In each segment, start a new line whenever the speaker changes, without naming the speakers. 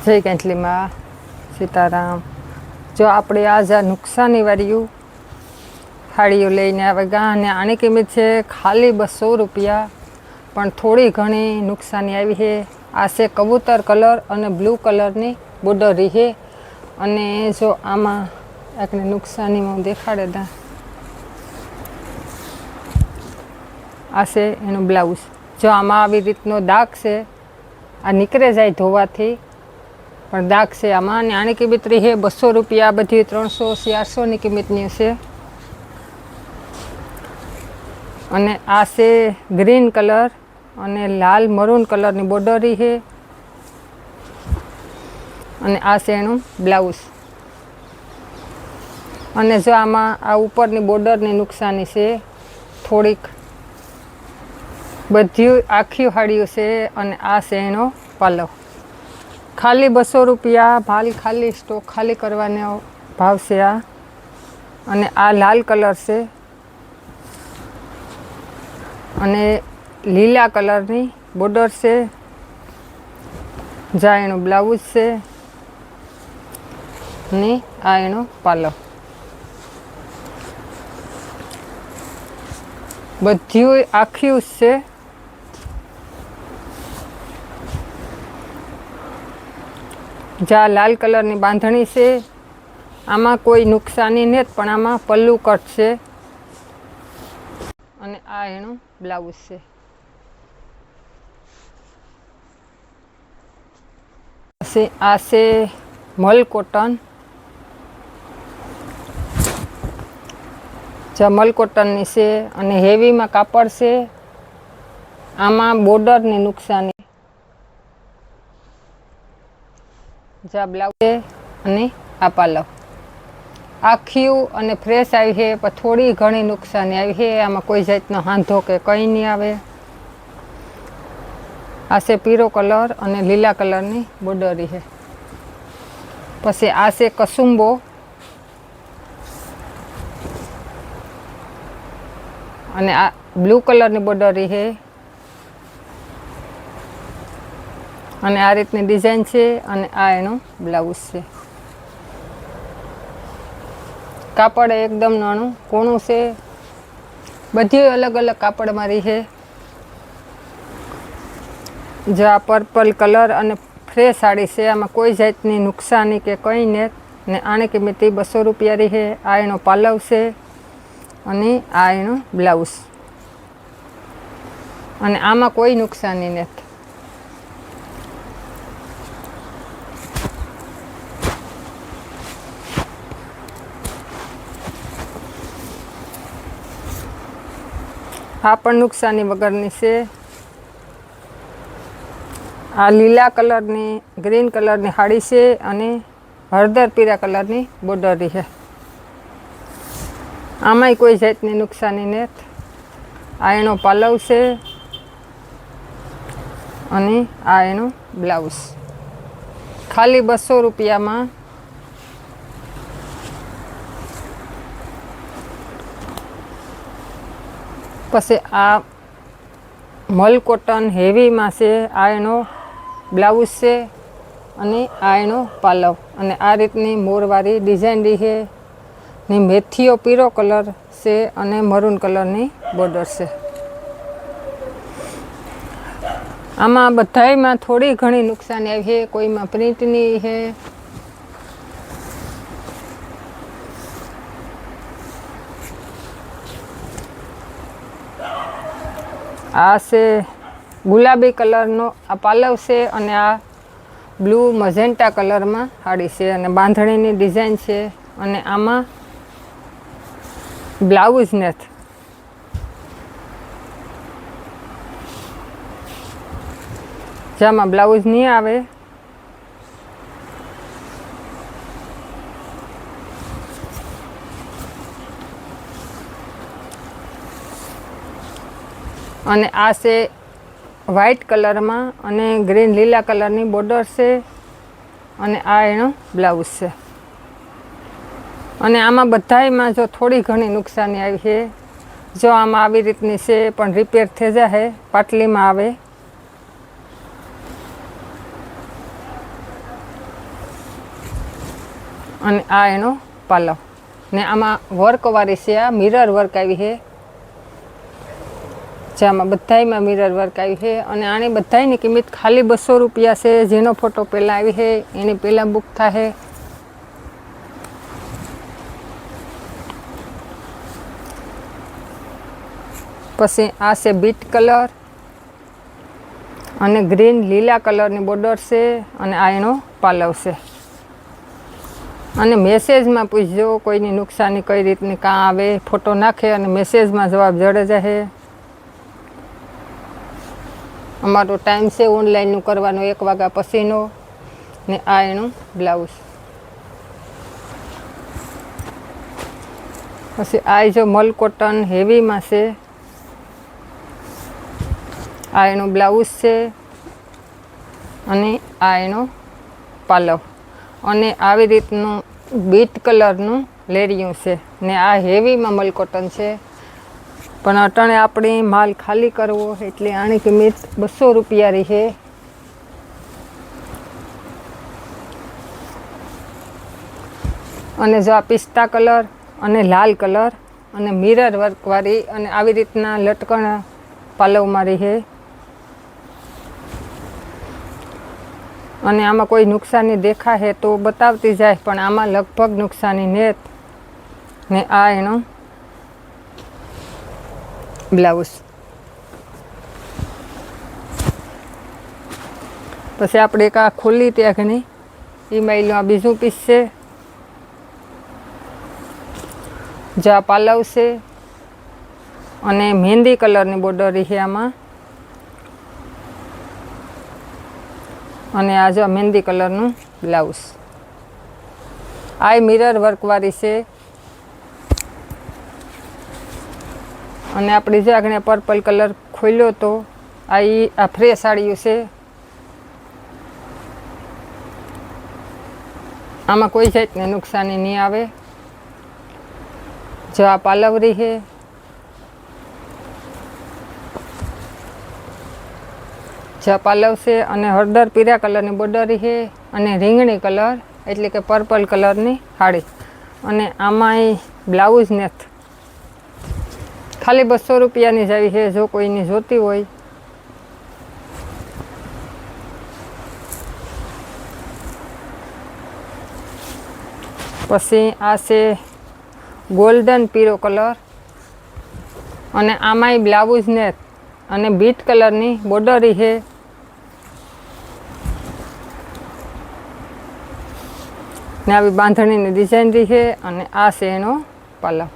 જય કેન્ટલીમાં સીતારામ। જો આપણે આજ આ નુકસાની વાળ્યું હાડીઓ લઈને આવે ગા અને આની કિંમત છે ખાલી 200 રૂપિયા, પણ થોડી ઘણી નુકસાની આવી છે। આ છે કબૂતર કલર અને બ્લુ કલરની બોર્ડર છે। અને જો આમાં આપણે નુકસાનીમાં દેખાડે દા, આ છે એનું બ્લાઉઝ। જો આમાં આવી રીતનો દાગ છે, આ નીકળે જાય ધોવાથી પણ દાગ છે આમાં, અને આની કિંમત રહી છે 200 રૂપિયા। બધી 300-400ની કિંમતની છે। અને આ છે ગ્રીન કલર અને લાલ મરૂન કલરની બોર્ડર છે। અને આ છે એનું બ્લાઉઝ। અને જો આમાં આ ઉપરની બોર્ડરની નુકસાની છે થોડીક, બધી આખી હાડીઓ છે। અને આ છે એનો પાલવ। ખાલી 200 રૂપિયા ભાલ, ખાલી સ્ટોક ખાલી કરવાનો ભાવ છે આ। અને આ લાલ કલર છે અને લીલા કલરની બોર્ડર છે। જા એનું બ્લાઉઝ છે અને આ એનો પાલવ। બધી આખી છે। જા લાલ કલરની બાંધણી છે। આમાં કોઈ નુકસાની નથી, પણ આમાં પલ્લુ કટ છે। અને આ એનું બ્લાઉઝ છે। આ છે મલ કોટન। જમલ કોટનની છે અને હેવીમાં કાપડ છે। આમાં બોર્ડરની નુકસાની, જા બ્લાઉઝ છે અને આ પાલવ આખી અને ફ્રેશ આવી છે, પણ થોડી ઘણી નુકસાની આવી છે। આમાં કોઈ જાતનો હાંધો કે કંઈ નહીં આવે। આ છે પીળો કલર અને લીલા કલરની બોર્ડર છે। પછી આ છે કસુંબો, અને આ બ્લુ કલરની બોર્ડર છે। અને આ રીતની ડિઝાઇન છે। અને આ એનું બ્લાઉઝ છે। કાપડ એકદમ નાનું કોણું છે। બધી અલગ અલગ કાપડમાં રહી છે। જો આ પર્પલ કલર અને ફ્રેશ સાડી છે, આમાં કોઈ જાતની નુકસાની કે કંઈ નથી। ને આની કિંમત 200 રૂપિયા રહી છે। આ એનો પાલવ છે અને આ એનું બ્લાઉઝ। અને આમાં કોઈ નુકસાની નથી। આ પણ નુકસાની વગરની છે। આ લીલા કલરની ગ્રીન કલરની હાડી છે અને હળદર પીળા કલરની બોર્ડર છે। આમાંય કોઈ જાતની નુકસાની નથી। આ એનો પાલવ છે અને આ એનું બ્લાઉઝ। ખાલી 200 રૂપિયામાં। પછી આ મલ કોટન હેવીમાં છે। આ એનો બ્લાઉઝ છે અને આ એનો પાલવ। અને આ રીતની મોરવાળી ડિઝાઇન છે ને મેથીઓ પીળો કલર છે અને મરૂન કલરની બોર્ડર છે। આમાં બધાયમાં થોડી ઘણી નુકસાની આવી છે, કોઈમાં પ્રિન્ટની છે। આ છે ગુલાબી કલરનો આ પાલવ છે અને આ બ્લુ મજેન્ટા કલરમાં હાડી છે અને બાંધણીની ડિઝાઇન છે। અને આમાં બ્લાઉઝ નથી। જેમાં બ્લાઉઝ નહીં આવે। અને આ છે વ્હાઈટ કલરમાં અને ગ્રીન લીલા કલરની બોર્ડર છે। અને આ એનો બ્લાઉઝ છે। અને આમાં બધાયમાં જો થોડી ઘણી નુકસાની આવી છે। જો આમાં આવી રીતની છે, પણ રિપેર થઈ જશે, પાટલીમાં આવે। અને આ એનો પાલવ ને આમાં વર્કવાળી છે, આ મિરર વર્ક આવી છે, જેમાં બધાયમાં મિરર વર્ક આવી છે અને આની બધાયની કિંમત ખાલી 200 રૂપિયા છે. જેનો ફોટો પહેલાં આવી છે એની પહેલાં બુક થાય. પછી આ છે બીટ કલર અને ગ્રીન લીલા કલરની બોર્ડર છે અને આ એનો પાલવ છે. અને મેસેજમાં પૂછજો કોઈની નુકસાની કઈ રીતની કાં આવે, ફોટો નાખે અને મેસેજમાં જવાબ જડે જશે. અમારો ટાઈમ છે ઓનલાઈનનું કરવાનો 1 વાગ્યા પછીનો. ને આ એનું બ્લાઉઝ. પછી આ જો મલ કોટન હેવીમાં છે, આ એનું બ્લાઉઝ છે અને આ એનો પાલવ. અને આવી રીતનું બીટ કલરનું લેરિયું છે ને આ હેવીમાં મલ કોટન છે. પણ અટાણે આપણે માલ ખાલી કરવો એટલે આની કિંમત 200 રૂપિયા રહી છે. અને જો આ પિસ્તા કલર અને લાલ કલર અને મિરર વર્કવાળી અને આવી રીતના લટકણ પાલવમાં રહી છે. અને આમાં કોઈ નુકસાની દેખાશે તો બતાવતી જાય, પણ આમાં લગભગ નુકસાની નેત. ને આ એનો બ્લાઉઝ. પછી આપણે એક આ ખુલ્લી ત્યાગની ઈમાઈલનું આ બીજું પીસ છે. જે આ પાલવ છે અને મહેંદી કલરની બોર્ડર છે આમાં. અને આ જો મહેંદી કલરનું બ્લાઉઝ. આ મિરર વર્કવાળી છે. અને આપણે જે આગળ પર્પલ કલર ખોલ્યો તો આ ફ્રેશ સાડીઓ છે. આમાં કોઈ જાતને નુકસાની નહીં આવે. જો આ પાલવરી છે, જે પાલવ છે અને હળદર પીળા કલરની બોર્ડર છે અને રીંગણી કલર એટલે કે પર્પલ કલરની સાડી. અને આમાં બ્લાઉઝ નથી, ખાલી 200 રૂપિયાની જ આવી છે. જો કોઈની જોતી હોય પછી આ છે ગોલ્ડન પીળો કલર અને આમાંય બ્લાઉઝ નેટ અને બીટ કલરની બોર્ડર છે. ને આવી બાંધણીની ડિઝાઇન રહી છે અને આ છે એનો પાલવ.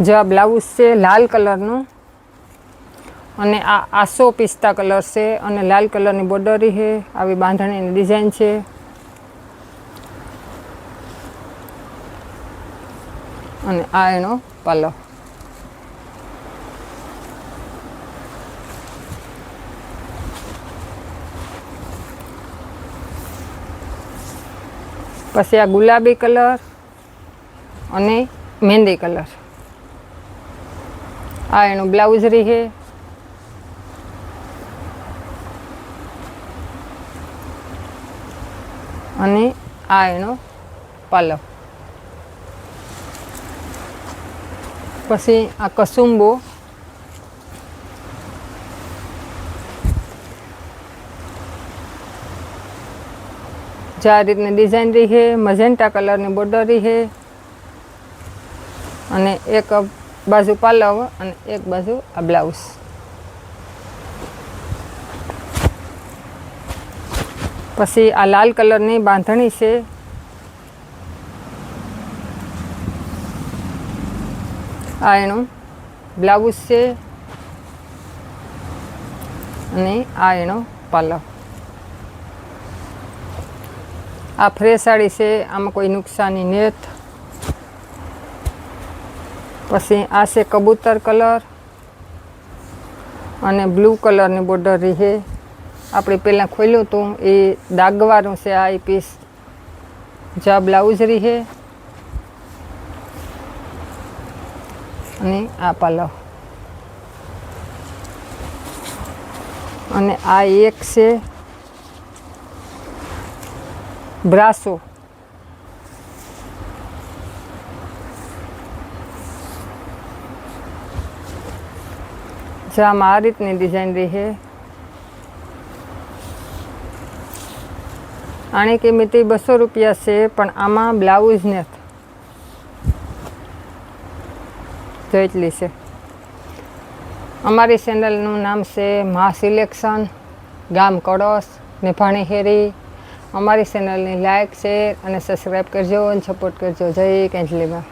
જો આ બ્લાઉઝ છે લાલ કલરનું અને આ આસો પિસ્તા કલર છે અને લાલ કલરની બોર્ડર છે. આવી બાંધણીની ડિઝાઇન છે. અને આ એનો પાલવ. પછી આ ગુલાબી કલર અને મહેંદી કલર. આ એનું બ્લાઉઝ રહી છે. અને આ એનો પાલવ. પછી આ કસુંબો. જે આ રીતની ડિઝાઇન રહી છે, મજેન્ટા કલરની બોર્ડર રહી છે અને એક બાજુ પાલવ અને એક બાજુ આ બ્લાઉઝ. પછી આ લાલ કલરની બાંધણી છે. આ એનું બ્લાઉઝ છે અને આ એનો પાલવ. આ ફ્રેશ સાડી છે, આમાં કોઈ નુકસાની નેત. પછી આ છે કબૂતર કલર અને બ્લુ કલરની બોર્ડર રહી છે. આપણે પહેલાં ખોલ્યું હતું એ દાગવાનું છે. આ પીસ જો આ બ્લાઉઝ રહી છે અને આ પલ્લો, અને આ એક છે બ્રાસો. જો આમાં આ રીતની ડિઝાઇન રહી છે. આની કિંમત 200 રૂપિયા છે, પણ આમાં બ્લાઉઝ નથી. જો એટલી છે. અમારી ચેનલનું નામ છે મા સિલેક્શન, ગામ કળશ, નિભાણી હેરી. અમારી ચેનલની લાઇક, શેર અને સબસ્ક્રાઈબ કરજો અને સપોર્ટ કરજો. જય કેંજલીમાં.